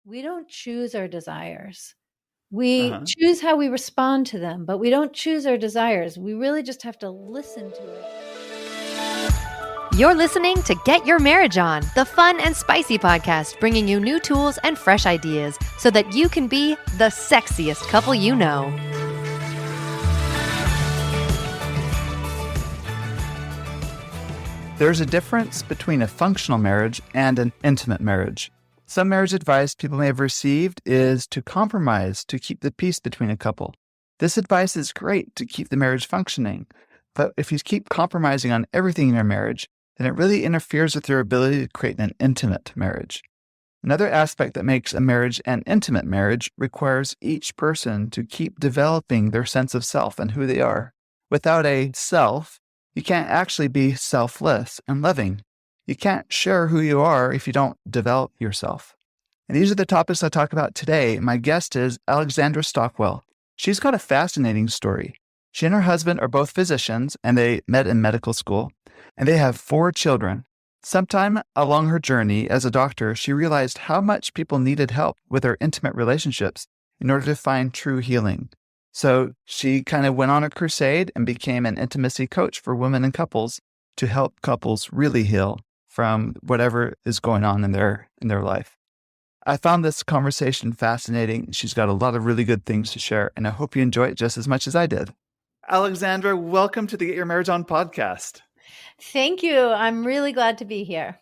we don't choose our desires. We Uh-huh. choose how we respond to them, but we don't choose our desires. We really just have to listen to it. You're listening to Get Your Marriage On, the fun and spicy podcast bringing you new tools and fresh ideas so that you can be the sexiest couple you know. There's a difference between a functional marriage and an intimate marriage. Some marriage advice people may have received is to compromise to keep the peace between a couple. This advice is great to keep the marriage functioning, but if you keep compromising on everything in your marriage, then it really interferes with your ability to create an intimate marriage. Another aspect that makes a marriage an intimate marriage requires each person to keep developing their sense of self and who they are. Without a self, you can't actually be selfless and loving. You can't share who you are if you don't develop yourself. And these are the topics I talk about today. My guest is Alexandra Stockwell. She's got a fascinating story. She and her husband are both physicians, and they met in medical school, and they have 4 children. Sometime along her journey as a doctor, she realized how much people needed help with their intimate relationships in order to find true healing. So she kind of went on a crusade and became an intimacy coach for women and couples to help couples really heal from whatever is going on in their life. I found this conversation fascinating. She's got a lot of really good things to share, and I hope you enjoy it just as much as I did. Alexandra, welcome to the Get Your Marriage On podcast. Thank you. I'm really glad to be here.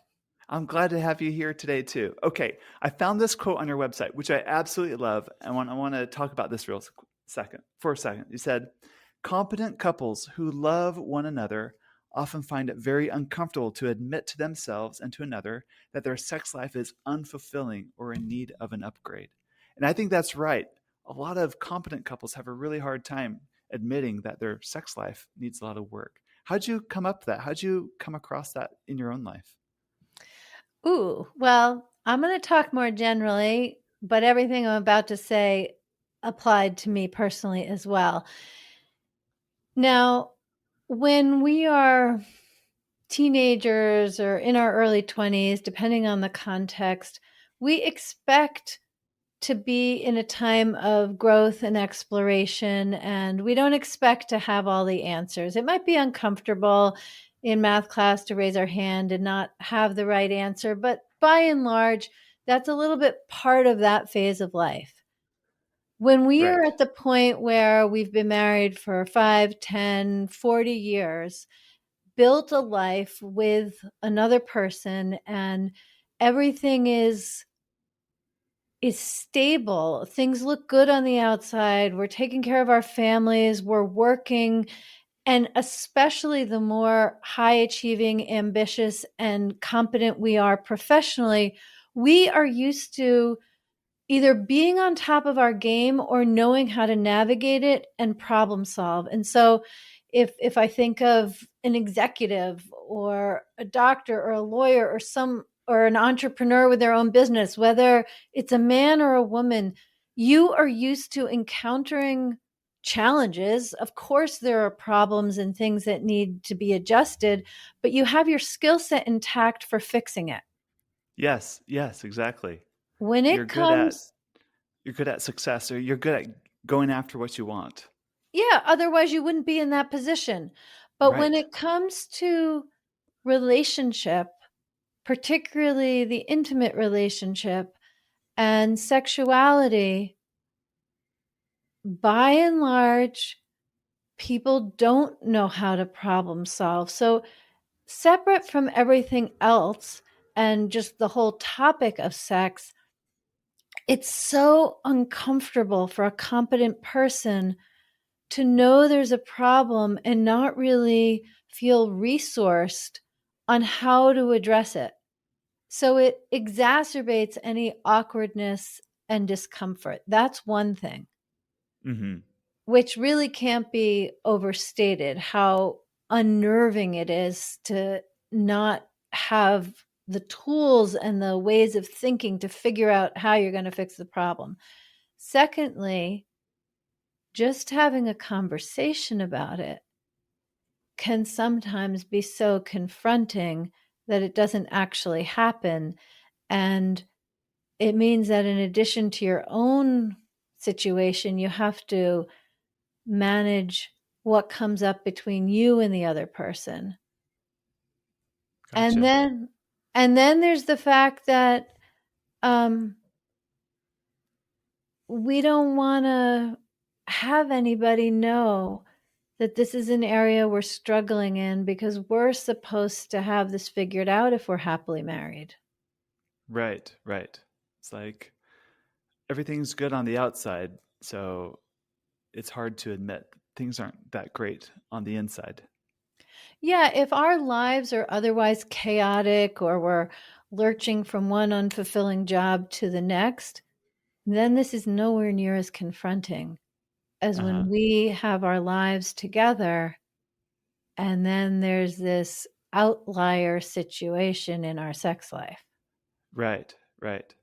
I'm glad to have you here today too. Okay, I found this quote on your website, which I absolutely love. I want to talk about this for a second. You said, competent couples who love one another often find it very uncomfortable to admit to themselves and to another that their sex life is unfulfilling or in need of an upgrade. And I think that's right. A lot of competent couples have a really hard time admitting that their sex life needs a lot of work. How'd you come up with that? How'd you come across that in your own life? Ooh, well, I'm going to talk more generally, but everything I'm about to say applied to me personally as well. Now, when we are teenagers or in our early 20s, depending on the context, we expect to be in a time of growth and exploration, and we don't expect to have all the answers. It might be uncomfortable in math class to raise our hand and not have the right answer, but by and large, that's a little bit part of that phase of life. When we are Right. at the point where we've been married for 5, 10, 40 years, built a life with another person, and everything is stable. Things look good on the outside. We're taking care of our families. We're working. And especially the more high achieving, ambitious, and competent we are professionally, we are used to either being on top of our game or knowing how to navigate it and problem solve. And so if I think of an executive or a doctor or a lawyer or an entrepreneur with their own business, whether it's a man or a woman, you are used to encountering challenges. Of course, there are problems and things that need to be adjusted, but you have your skill set intact for fixing it. Yes, exactly. When You're it good at comes you're good at success, or you're good at going after what you want. Yeah, otherwise you wouldn't be in that position. But when Right. it comes to relationship, particularly the intimate relationship and sexuality, by and large, people don't know how to problem solve. So, separate from everything else and just the whole topic of sex, it's so uncomfortable for a competent person to know there's a problem and not really feel resourced on how to address it. So it exacerbates any awkwardness and discomfort. That's one thing, Mm-hmm. which really can't be overstated how unnerving it is to not have the tools and the ways of thinking to figure out how you're going to fix the problem. Secondly, just having a conversation about it can sometimes be so confronting that it doesn't actually happen. And it means that in addition to your own situation, you have to manage what comes up between you and the other person. And Gotcha. then there's the fact that um, we don't want to have anybody know that this is an area we're struggling in, because we're supposed to have this figured out if we're happily married. Right, right. It's like everything's good on the outside, so it's hard to admit things aren't that great on the inside. Yeah, if our lives are otherwise chaotic or we're lurching from one unfulfilling job to the next, then this is nowhere near as confronting as Uh-huh. when we have our lives together and then there's this outlier situation in our sex life. Right, right.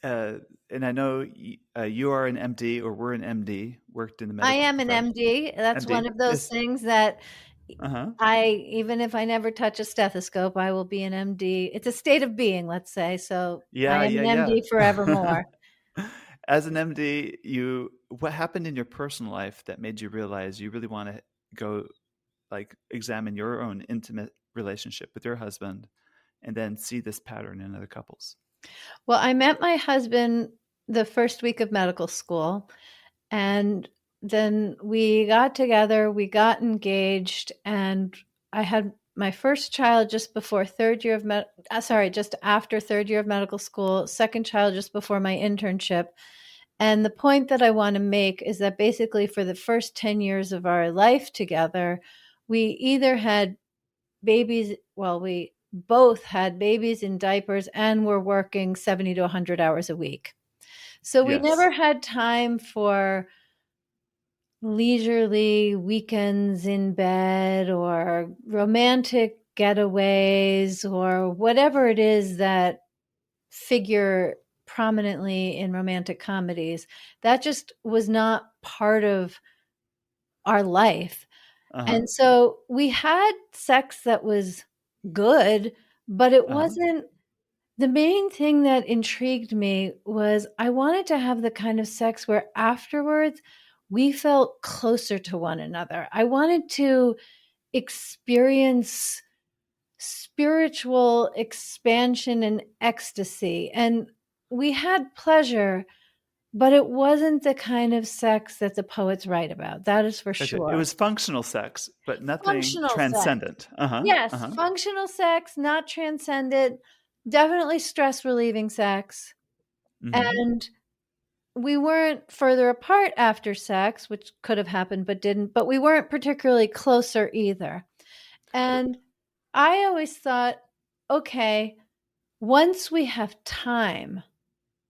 And I know you are an MD, or were an MD, worked in the I medical am an profession. MD. That's one MD of those is, things that uh-huh. even if I never touch a stethoscope, I will be an MD. It's a state of being, let's say. So I Yeah, am an yeah, MD yeah. forevermore. As an MD, what happened in your personal life that made you realize you really want to go, like, examine your own intimate relationship with your husband and then see this pattern in other couples? Well, I met my husband the first week of medical school, and then we got together, we got engaged, and I had my first child just before just after third year of medical school, second child just before my internship. And the point that I want to make is that basically for the first 10 years of our life together, we either had babies, well, we both had babies in diapers and were working 70 to 100 hours a week. So we Yes. never had time for leisurely weekends in bed or romantic getaways or whatever it is that figure prominently in romantic comedies. That just was not part of our life. Uh-huh. And so we had sex that was good, but it Uh-huh. wasn't the main thing that intrigued me. Was I wanted to have the kind of sex where afterwards we felt closer to one another. I wanted to experience spiritual expansion and ecstasy. And we had pleasure, but it wasn't the kind of sex that the poets write about. That is for Gotcha. It sure. was functional sex, but nothing Functional sex. transcendent. Uh-huh. Yes, Uh-huh. functional sex, not transcendent, definitely stress relieving sex. Mm-hmm. And we weren't further apart after sex, which could have happened but didn't, but we weren't particularly closer either. And I always thought, okay, once we have time,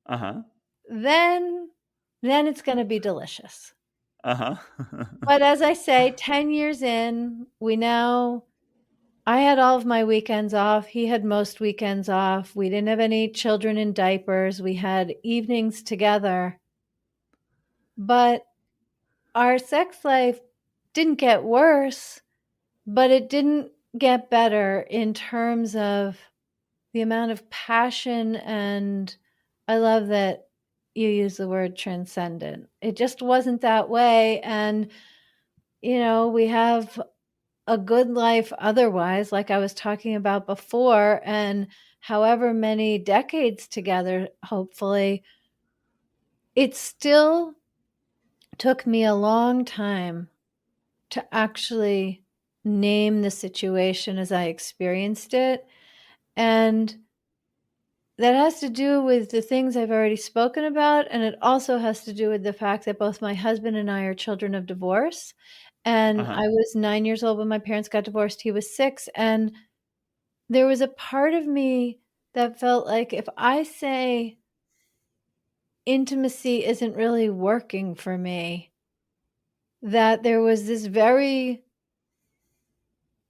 Uh-huh. then it's going to be delicious. Uh-huh. But as I say, 10 years in, I had all of my weekends off. He had most weekends off. We didn't have any children in diapers. We had evenings together. But our sex life didn't get worse, but it didn't get better in terms of the amount of passion. And I love that you use the word transcendent. It just wasn't that way. And, we have a good life otherwise, like I was talking about before, and however many decades together, hopefully, it still took me a long time to actually name the situation as I experienced it. And that has to do with the things I've already spoken about. And it also has to do with the fact that both my husband and I are children of divorce. And Uh-huh. I was 9 years old when my parents got divorced. He was 6. And there was a part of me that felt like if I say intimacy isn't really working for me, that there was this very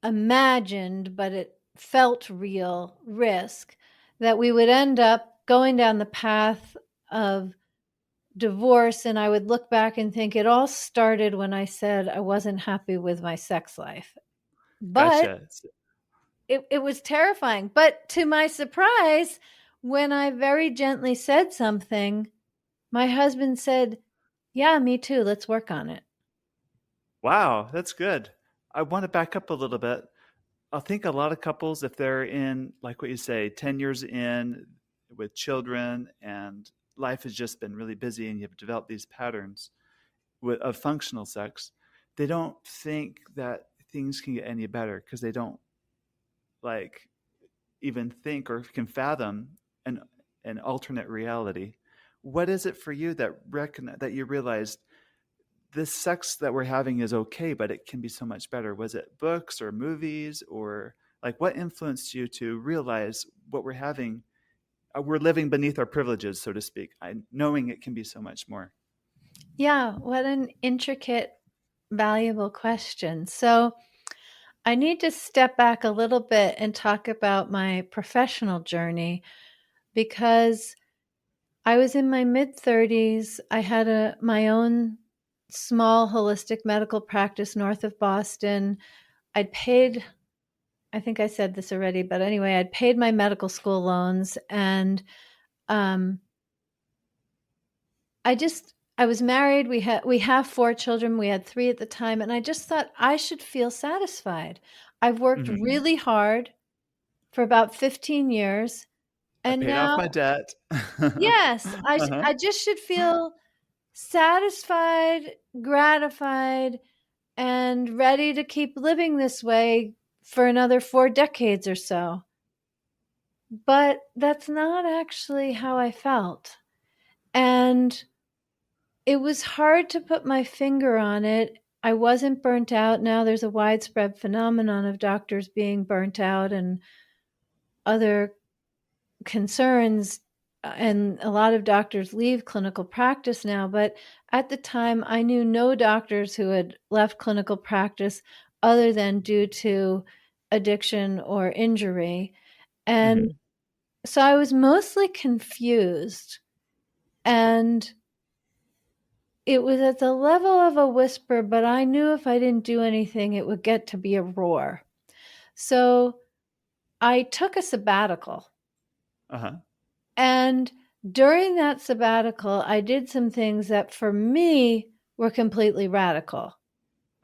imagined, but it felt real risk that we would end up going down the path of divorce. And I would look back and think it all started when I said I wasn't happy with my sex life. But Gotcha. it was terrifying. But to my surprise, when I very gently said something, my husband said, "Yeah, me too. Let's work on it." Wow, that's good. I want to back up a little bit. I think a lot of couples, if they're in, like what you say, 10 years in with children and life has just been really busy and you've developed these patterns of functional sex, they don't think that things can get any better because they don't like even think or can fathom an, an alternate reality. What is it for you that you realized this sex that we're having is okay, but it can be so much better? Was it books or movies or like what influenced you to realize what we're having? We're living beneath our privileges, so to speak, knowing it can be so much more. Yeah, what an intricate, valuable question. So, I need to step back a little bit and talk about my professional journey because I was in my mid 30s. I had my own small holistic medical practice north of Boston. I'd paid, I think I said this already, but anyway, I'd paid my medical school loans and um, I was married. We have 4 children. We had 3 at the time, and I just thought I should feel satisfied. I've worked Hmm. really hard for about 15 years, I and paid off now my debt. yes, Uh-huh. I just should feel satisfied, gratified, and ready to keep living this way for another 4 decades or so. But that's not actually how I felt. And it was hard to put my finger on it. I wasn't burnt out. Now there's a widespread phenomenon of doctors being burnt out and other concerns, and a lot of doctors leave clinical practice now. But at the time, I knew no doctors who had left clinical practice other than due to addiction or injury. And Hmm. so I was mostly confused. And it was at the level of a whisper, but I knew if I didn't do anything, it would get to be a roar. So I took a sabbatical. Uh-huh. And during that sabbatical, I did some things that for me were completely radical.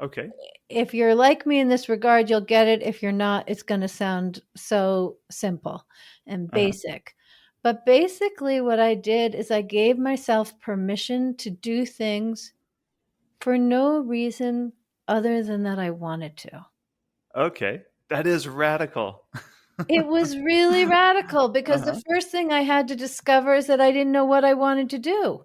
Okay. If you're like me in this regard, you'll get it. If you're not, it's going to sound so simple and Uh-huh. basic. But basically, what I did is I gave myself permission to do things for no reason other than that I wanted to. Okay. That is radical. It was really radical because the Uh-huh. first thing I had to discover is that I didn't know what I wanted to do.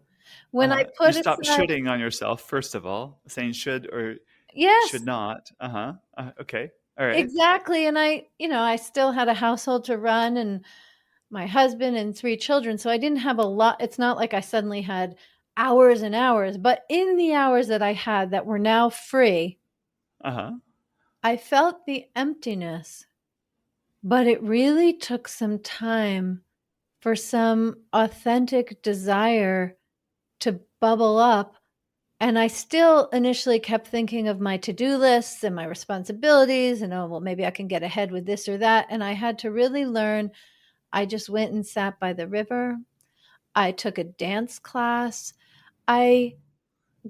When I You put stop aside, shoulding on yourself, first of all, saying should or yes, should not. Uh-huh. Okay. All right. exactly. And I still had a household to run and my husband and 3 children. So I didn't have a lot. It's not like I suddenly had hours and hours, but in the hours that I had that were now free, Uh-huh. I felt the emptiness, but it really took some time for some authentic desire to bubble up. And I still initially kept thinking of my to-do lists and my responsibilities and, oh, well, maybe I can get ahead with this or that. And I had to really learn. I just went and sat by the river. I took a dance class. I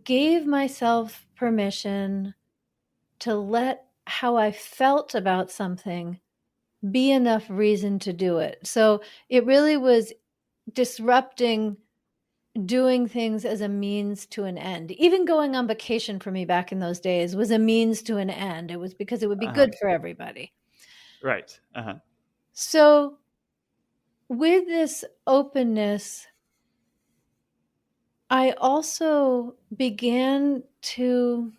gave myself permission to let how I felt about something be enough reason to do it. So it really was disrupting doing things as a means to an end. Even going on vacation for me back in those days was a means to an end. It was because it would be Uh-huh. good for everybody. Right. Uh-huh. So, with this openness, I also began to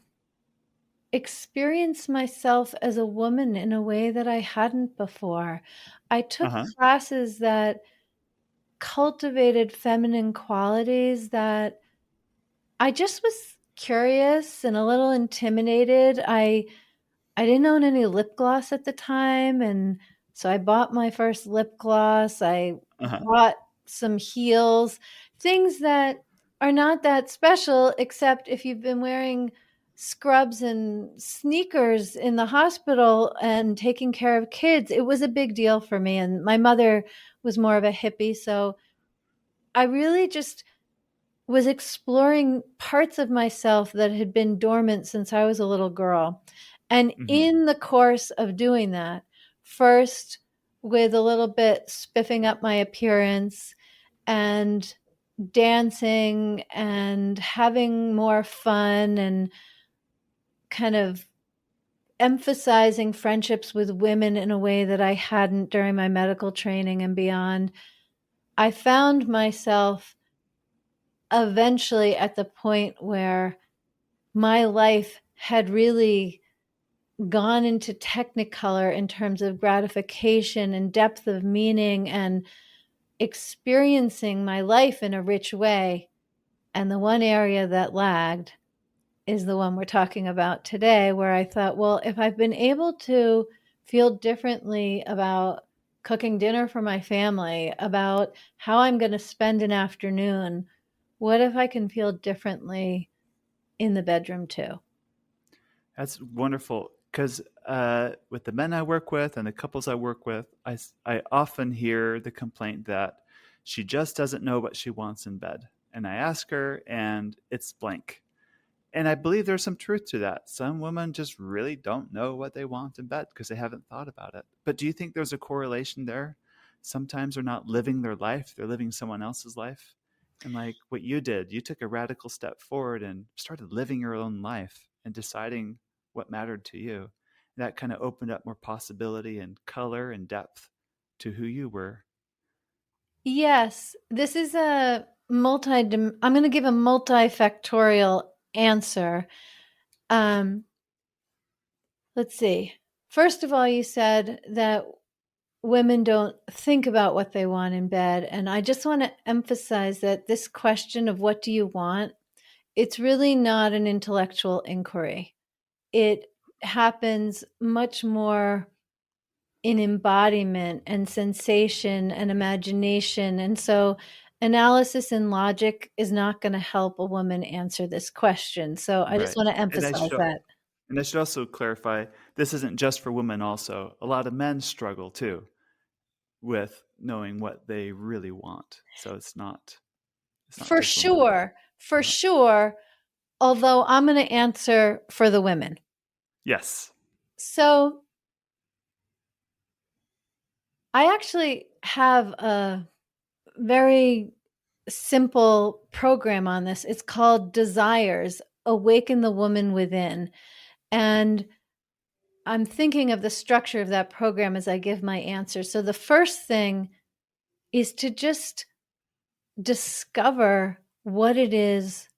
experience myself as a woman in a way that I hadn't before. I took Uh-huh. classes that cultivated feminine qualities that I just was curious and a little intimidated. I didn't own any lip gloss at the time, and so I bought my first lip gloss. I Uh-huh. bought some heels, things that are not that special, except if you've been wearing scrubs and sneakers in the hospital and taking care of kids. It was a big deal for me, and my mother was more of a hippie. So I really just was exploring parts of myself that had been dormant since I was a little girl. And Hmm. in the course of doing that, first with a little bit spiffing up my appearance and dancing and having more fun and kind of emphasizing friendships with women in a way that I hadn't during my medical training and beyond, I found myself eventually at the point where my life had really gone into technicolor in terms of gratification and depth of meaning and experiencing my life in a rich way. And the one area that lagged is the one we're talking about today, where I thought, well, if I've been able to feel differently about cooking dinner for my family, about how I'm going to spend an afternoon, what if I can feel differently in the bedroom too? That's wonderful because with the men I work with and the couples I work with, I often hear the complaint that she just doesn't know what she wants in bed. And I ask her, and it's blank. And I believe there's some truth to that. Some women just really don't know what they want in bed because they haven't thought about it. But do you think there's a correlation there? Sometimes they're not living their life, they're living someone else's life. And like what you did, you took a radical step forward and started living your own life and deciding what mattered to you. That kind of opened up more possibility and color and depth to who you were. Yes, this is a I'm going to give a multifactorial answer. Um, let's see. First of all, you said that women don't think about what they want in bed. And I just want to emphasize that this question of what do you want, it's really not an intellectual inquiry. It happens much more in embodiment and sensation and imagination. And so analysis and logic is not going to help a woman answer this question. So I just Right. want to And I emphasize should that. and I should also clarify this isn't just for women also. A lot of men struggle too with knowing what they really want. So it's not For just women. sure. For Uh-huh. sure. Although I'm going to answer for the women. Yes. So I actually have a very simple program on this. It's called Desires Awaken the Woman Within. And I'm thinking of the structure of that program as I give my answer. So the first thing is to just discover what it is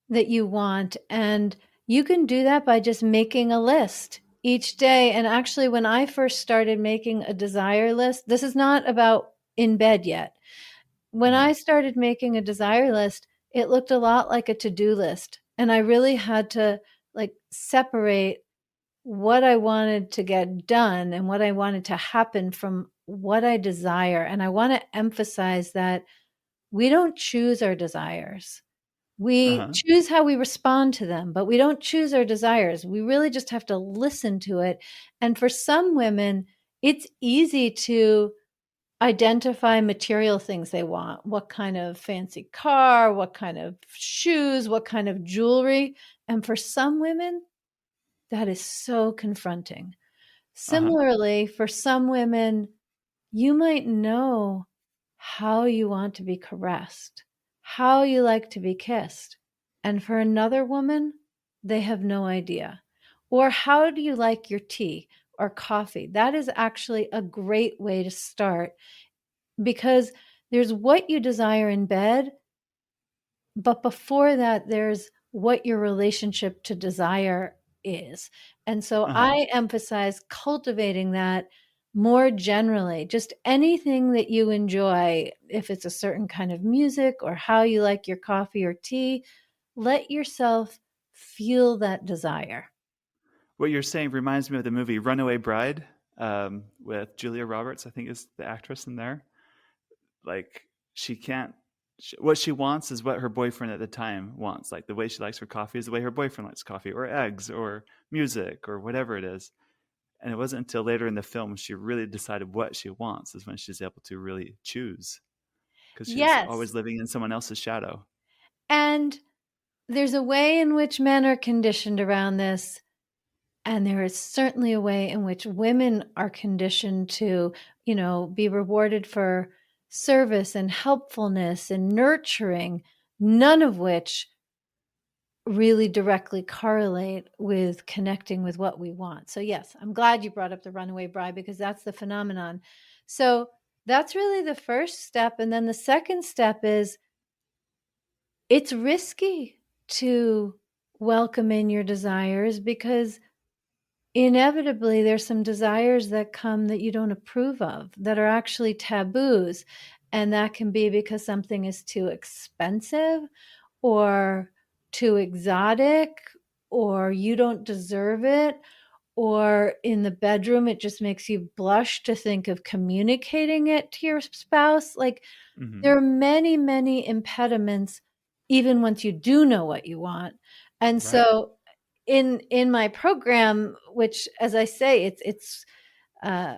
that you want. And you can do that by just making a list each day. And actually, when I first started making a desire list, this is not about in bed yet. When Mhm. I started making a desire list, it looked a lot like a to-do list. And I really had to like separate what I wanted to get done and what I wanted to happen from what I desire. And I want to emphasize that we don't choose our desires. We Uh-huh. choose how we respond to them, but we don't choose our desires. We really just have to listen to it. And for some women, it's easy to identify material things they want. What kind of fancy car, what kind of shoes, what kind of jewelry. And for some women, that is so confronting. Uh-huh. Similarly, for some women, you might know how you want to be caressed, how you like to be kissed. And for another woman, they have no idea. Or how do you like your tea or coffee? That is actually a great way to start because there's what you desire in bed, but before that, there's what your relationship to desire is. And so Uh-huh. I emphasize cultivating that more generally, just anything that you enjoy, if it's a certain kind of music or how you like your coffee or tea, let yourself feel that desire. What you're saying reminds me of the movie Runaway Bride, with Julia Roberts, I think is the actress in there. Like she can't what she wants is what her boyfriend at the time wants. Like the way she likes her coffee is the way her boyfriend likes coffee, or eggs, or music, or whatever it is. And it wasn't until later in the film when she really decided what she wants is when she's able to really choose, because she's Yes. always living in someone else's shadow. And there's a way in which men are conditioned around this. And there is certainly a way in which women are conditioned to, be rewarded for service and helpfulness and nurturing, none of which really directly correlate with connecting with what we want. So yes, I'm glad you brought up the runaway bride, because that's the phenomenon. So that's really the first step. And then the second step is it's risky to welcome in your desires, because inevitably there's some desires that come that you don't approve of, that are actually taboos. And that can be because something is too expensive or too exotic, or you don't deserve it, or in the bedroom it just makes you blush to think of communicating it to your spouse. Like, Hmm. there are many, many impediments, even once you do know what you want. And Right. so in my program, which, as I say, it's uh,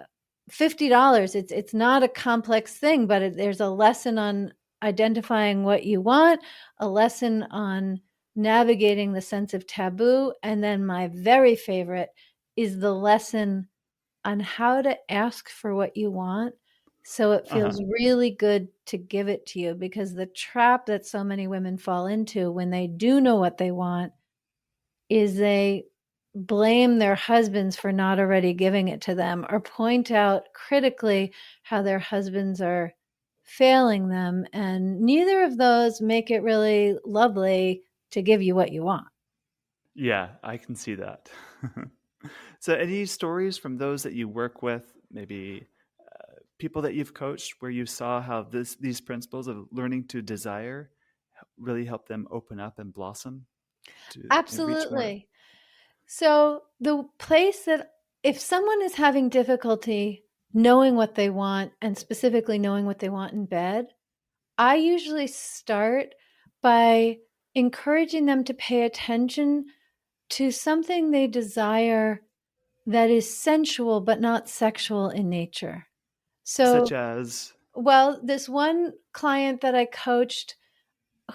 $50. It's not a complex thing, but there's a lesson on identifying what you want, a lesson on navigating the sense of taboo, and then my very favorite is the lesson on how to ask for what you want so it Uh-huh. feels really good to give it to you. Because the trap that so many women fall into when they do know what they want is they blame their husbands for not already giving it to them, or point out critically how their husbands are failing them. And neither of those make it really lovely to give you what you want. Yeah, I can see that. So, any stories from those that you work with, maybe people that you've coached, where you saw how these principles of learning to desire really help them open up and blossom to reach more? Absolutely. So, the place that, if someone is having difficulty knowing what they want, and specifically knowing what they want in bed, I usually start by encouraging them to pay attention to something they desire that is sensual but not sexual in nature. Such So, as, well, this one client that I coached,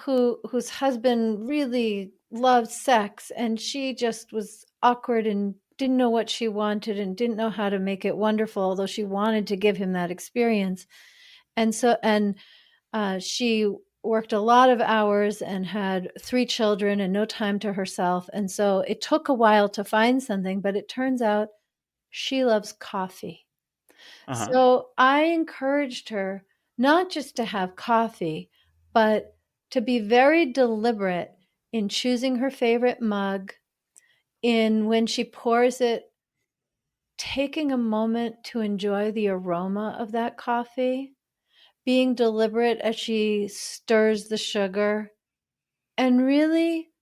whose husband really loved sex, and she just was awkward and didn't know what she wanted and didn't know how to make it wonderful, although she wanted to give him that experience. And she worked a lot of hours and had 3 children and no time to herself. And so it took a while to find something, but it turns out she loves coffee. uh-huh, So I encouraged her not just to have coffee, but to be very deliberate in choosing her favorite mug, in when she pours it, taking a moment to enjoy the aroma of that coffee, being deliberate as she stirs the sugar, and really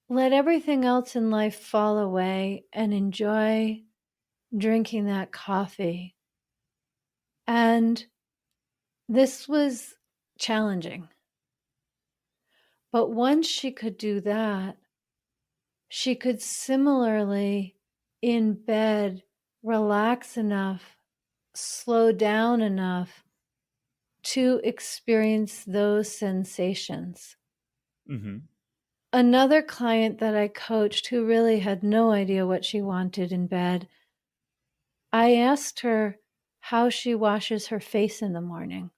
let everything else in life fall away and enjoy drinking that coffee. And this was challenging. But once she could do that, she could similarly in bed relax enough, slow down enough to experience those sensations. hmm, Another client that I coached who really had no idea what she wanted in bed, I asked her how she washes her face in the morning.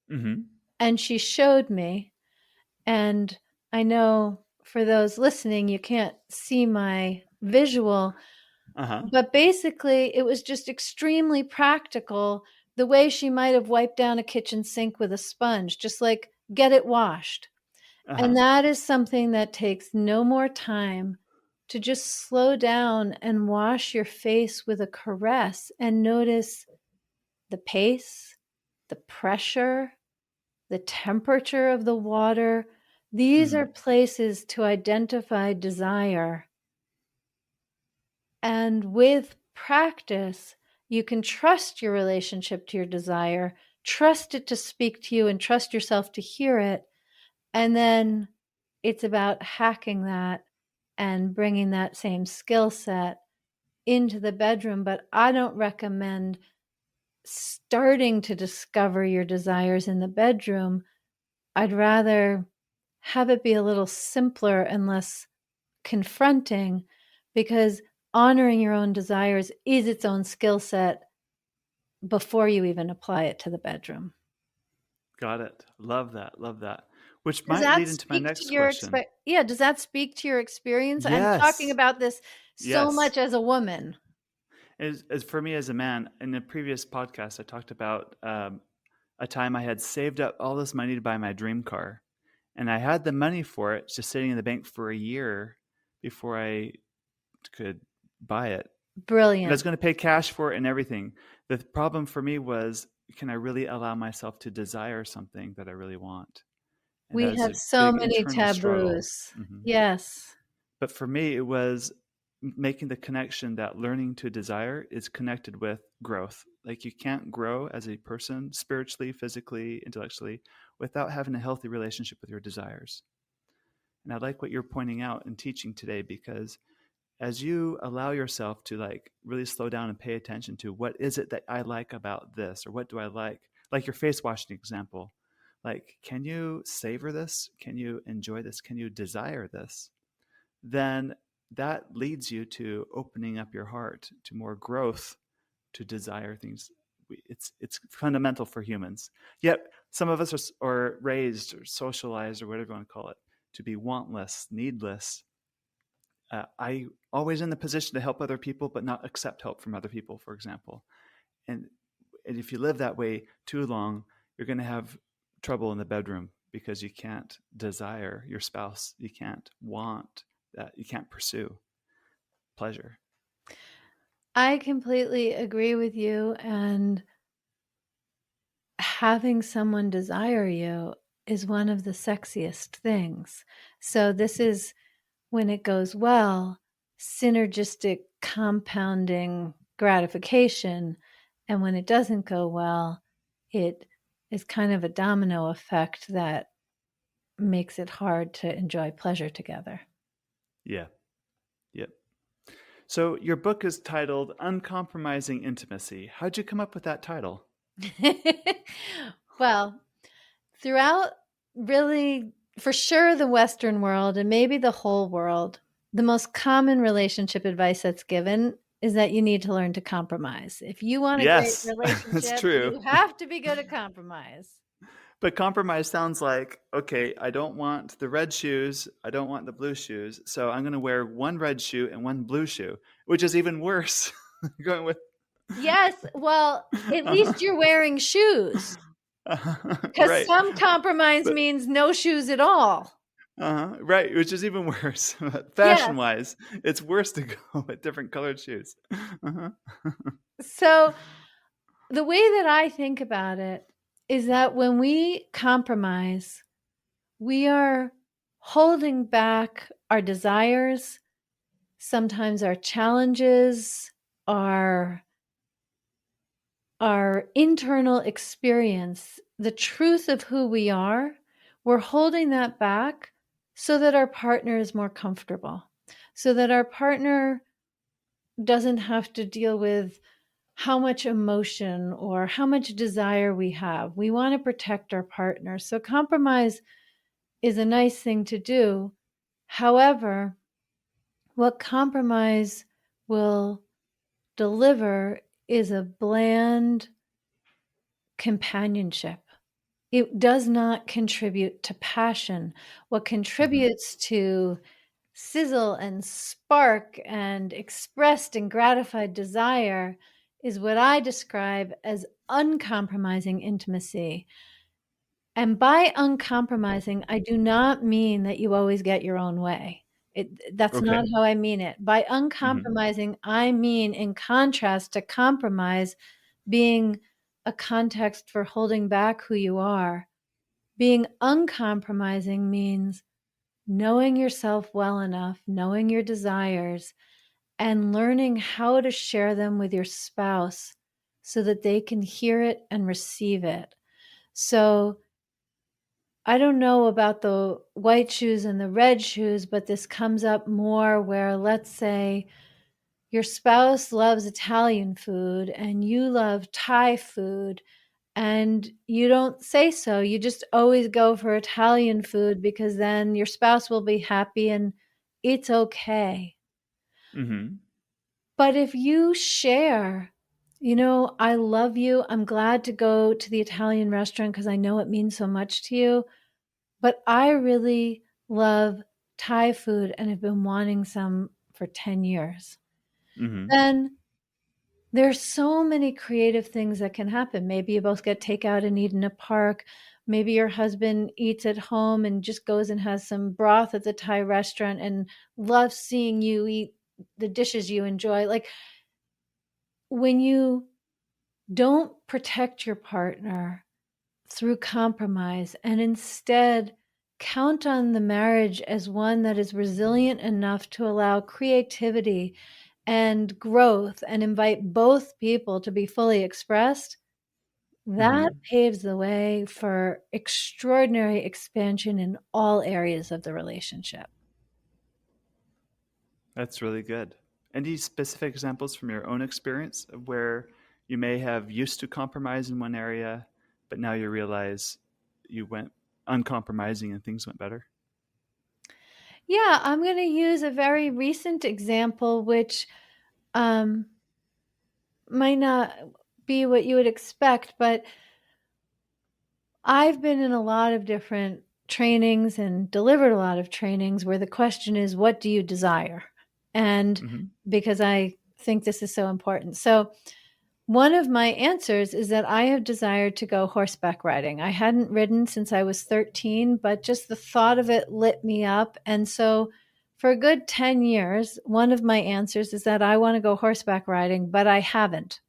hmm, And she showed me. And I know for those listening, you can't see my visual, uh-huh, but basically, it was just extremely practical, the way she might have wiped down a kitchen sink with a sponge, just like get it washed. uh-huh, And that is something that takes no more time, to just slow down and wash your face with a caress and notice the pace, the pressure, the temperature of the water. These are hmm, places to identify desire. And with practice, you can trust your relationship to your desire, trust it to speak to you, and trust yourself to hear it. And then it's about hacking that and bringing that same skill set into the bedroom, but I don't recommend starting to discover your desires in the bedroom. I'd rather have it be a little simpler and less confronting, because honoring your own desires is its own skill set before you even apply it to the bedroom. Got it. Love that. Love that. Which Does might that lead into my speak to next your question. does that speak to your experience? I'm talking Yes. about this so Yes. much as a woman. As for me as a man, in the previous podcast, I talked about a time I had saved up all this money to buy my dream car. And I had the money for it just sitting in the bank for a year before I could buy it. And I was Brilliant. going to pay cash for it and everything. The problem for me was, can I really allow myself to desire something that I really want? And that We was have a so big many internal struggle. taboos. Hmm. Yes. But for me, it was making the connection that learning to desire is connected with growth. Like you can't grow as a person spiritually, physically, intellectually without having a healthy relationship with your desires. And I like what you're pointing out and teaching today, because as you allow yourself to like really slow down and pay attention to what is it that I like about this, or what do I like your face washing example, like, can you savor this? Can you enjoy this? Can you desire this? Then that leads you to opening up your heart to more growth, to desire things. It's fundamental for humans. Yet some of us are raised or socialized or whatever you want to call it to be wantless, needless. I always in the position to help other people, but not accept help from other people, for example. And, and if you live that way too long, you're going to have trouble in the bedroom because you can't desire your spouse. You can't want that. You can't pursue pleasure. I completely agree with you. And having someone desire you is one of the sexiest things. So, this is when it goes well, synergistic compounding gratification. And when it doesn't go well, it is kind of a domino effect that makes it hard to enjoy pleasure together. Yeah. Yep. So your book is titled Uncompromising Intimacy. How'd you come up with that title? Well, throughout really, for sure, the Western world and maybe the whole world, the most common relationship advice that's given is that you need to learn to compromise. If you want a great Yes, that's relationship, true. you have to be good at compromise. But compromise sounds like, okay, I don't want the red shoes, I don't want the blue shoes, so I'm going to wear one red shoe and one blue shoe, which is even worse. Going with Yes, well, at uh-huh. least you're wearing shoes, because Right. some compromise But means no shoes at all. right, which is even worse. Yes. Fashion wise, it's worse to go with different colored shoes. Uh-huh. So the way that I think about it is that when we compromise, we are holding back our desires, sometimes our challenges, our our internal experience, the truth of who we are. We're holding that back so that our partner is more comfortable, so that our partner doesn't have to deal with how much emotion or how much desire we have. We want to protect our partner. So compromise is a nice thing to do. However, what compromise will deliver is a bland companionship. It does not contribute to passion. What Mhm. contributes to sizzle and spark and expressed and gratified desire is what I describe as uncompromising intimacy. And by uncompromising, I do not mean that you always get your own way. That's not Okay. how I mean it. By Mhm. uncompromising, I mean, in contrast to compromise being a context for holding back who you are, being uncompromising means knowing yourself well enough, knowing your desires, and learning how to share them with your spouse so that they can hear it and receive it. So, I don't know about the white shoes and the red shoes, but this comes up more where, let's say, your spouse loves Italian food and you love Thai food, and you don't say so. You just always go for Italian food because then your spouse will be happy and it's okay. Mm-hmm. But if you share, I love you. I'm glad to go to the Italian restaurant because I know it means so much to you. But I really love Thai food and have been wanting some for 10 years. Mm-hmm. Then there's so many creative things that can happen. Maybe you both get takeout and eat in a park. Maybe your husband eats at home and just goes and has some broth at the Thai restaurant and loves seeing you eat the dishes you enjoy. Like, when you don't protect your partner through compromise and instead count on the marriage as one that is resilient enough to allow creativity and growth and invite both people to be fully expressed, that Mm-hmm. paves the way for extraordinary expansion in all areas of the relationship. That's really good. Any specific examples from your own experience of where you may have used to compromise in one area, but now you realize you went uncompromising and things went better? Yeah, I'm going to use a very recent example, which um, might not be what you would expect, but I've been in a lot of different trainings and delivered a lot of trainings where the question is, what do you desire? And Mm-hmm. because I think this is so important. So, one of my answers is that I have desired to go horseback riding. I hadn't ridden since I was 13, but just the thought of it lit me up. And so, for a good 10 years, one of my answers is that I want to go horseback riding, but I haven't.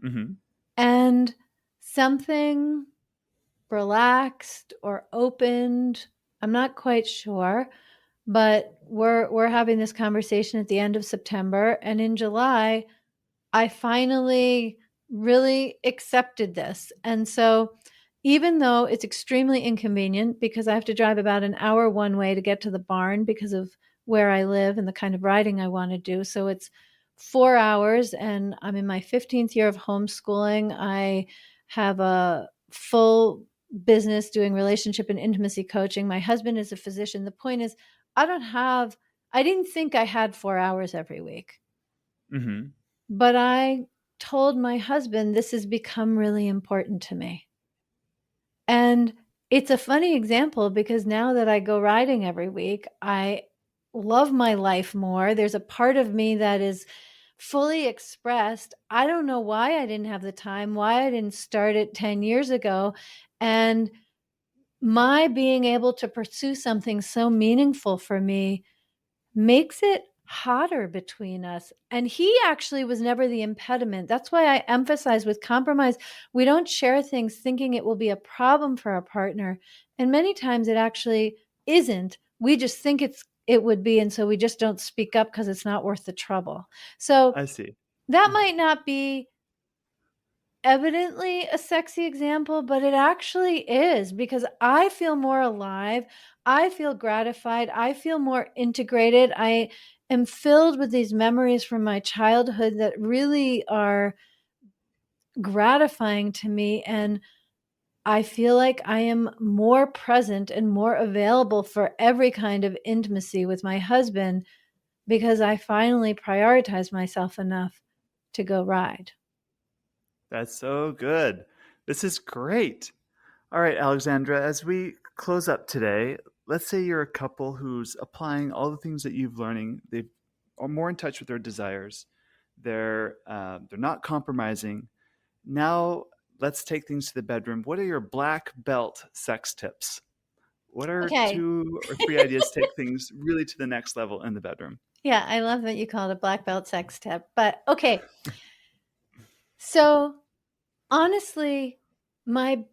Mm-hmm. And something relaxed or opened, I'm not quite sure, but we're having this conversation at the end of September, and in July I finally really accepted this. And so, even though it's extremely inconvenient because I have to drive about an hour one way to get to the barn because of where I live and the kind of riding I want to do. So it's 4 hours, and I'm in my 15th year of homeschooling. I have a full business doing relationship and intimacy coaching. My husband is a physician. The point is, I didn't think I had 4 hours every week. Mm-hmm. But I told my husband, this has become really important to me. And it's a funny example because now that I go riding every week, I love my life more. There's a part of me that is fully expressed. I don't know why I didn't have the time, why I didn't start it 10 years ago. And my being able to pursue something so meaningful for me makes it hotter between us. And he actually was never the impediment. That's why I emphasize with compromise, we don't share things thinking it will be a problem for our partner. And many times it actually isn't. We just think it would be. And so we just don't speak up because it's not worth the trouble. So I see. that Yeah. might not be evidently a sexy example, but it actually is because I feel more alive. I feel gratified. I feel more integrated. I am filled with these memories from my childhood that really are gratifying to me. And I feel like I am more present and more available for every kind of intimacy with my husband because I finally prioritize myself enough to go ride. That's so good. This is great. All right, Alexandra, as we close up today, let's say you're a couple who's applying all the things that you've learning. They are more in touch with their desires. They're not compromising. Now, let's take things to the bedroom. What are your black belt sex tips? What are Okay. 2 or 3 ideas to take things really to the next level in the bedroom? Yeah, I love that you call it a black belt sex tip. But okay. So honestly, my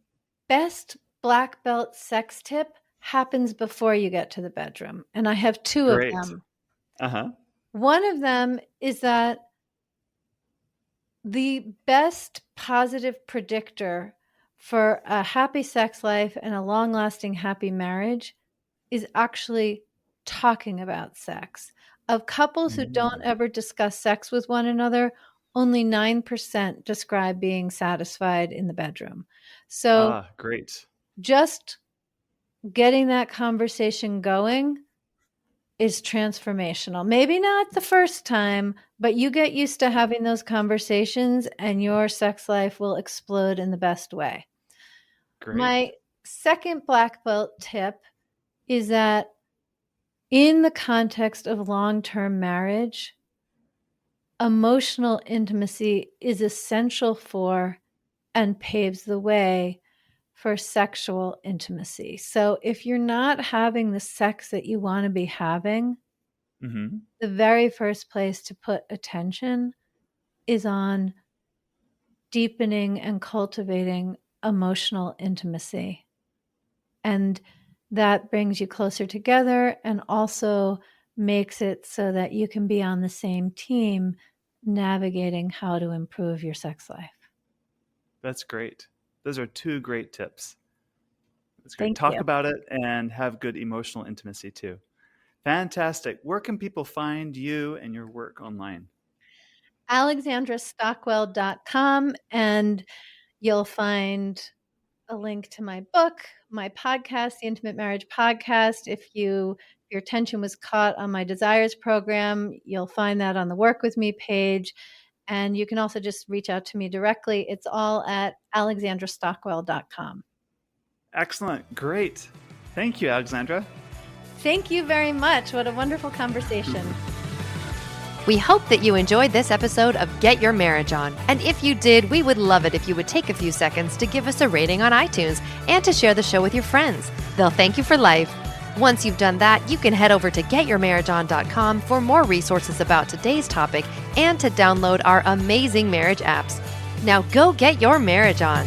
best black belt sex tip happens before you get to the bedroom. And I have two of Great. them. Uh huh. One of them is that the best positive predictor for a happy sex life and a long lasting happy marriage is actually talking about sex. Of couples who don't ever discuss sex with one another, only 9% describe being satisfied in the bedroom. So Great. just getting that conversation going is transformational. Maybe not the first time, but you get used to having those conversations and your sex life will explode in the best way. Great. My second black belt tip is that in the context of long-term marriage, emotional intimacy is essential for and paves the way for sexual intimacy. So if you're not having the sex that you want to be having, the very first place to put attention is on deepening and cultivating emotional intimacy. And that brings you closer together and also makes it so that you can be on the same team navigating how to improve your sex life. That's great. Those are 2 great tips. That's great. Thank Talk you. about it and have good emotional intimacy too. Fantastic. Where can people find you and your work online? AlexandraStockwell.com, and you'll find a link to my book, my podcast, the Intimate Marriage Podcast. If your attention was caught on my Desires program, you'll find that on the Work With Me page. And you can also just reach out to me directly. It's all at alexandrastockwell.com. Excellent. Great. Thank you, Alexandra. Thank you very much. What a wonderful conversation. We hope that you enjoyed this episode of Get Your Marriage On. And if you did, we would love it if you would take a few seconds to give us a rating on iTunes and to share the show with your friends. They'll thank you for life. Once you've done that, you can head over to getyourmarriageon.com for more resources about today's topic and to download our amazing marriage apps. Now go get your marriage on.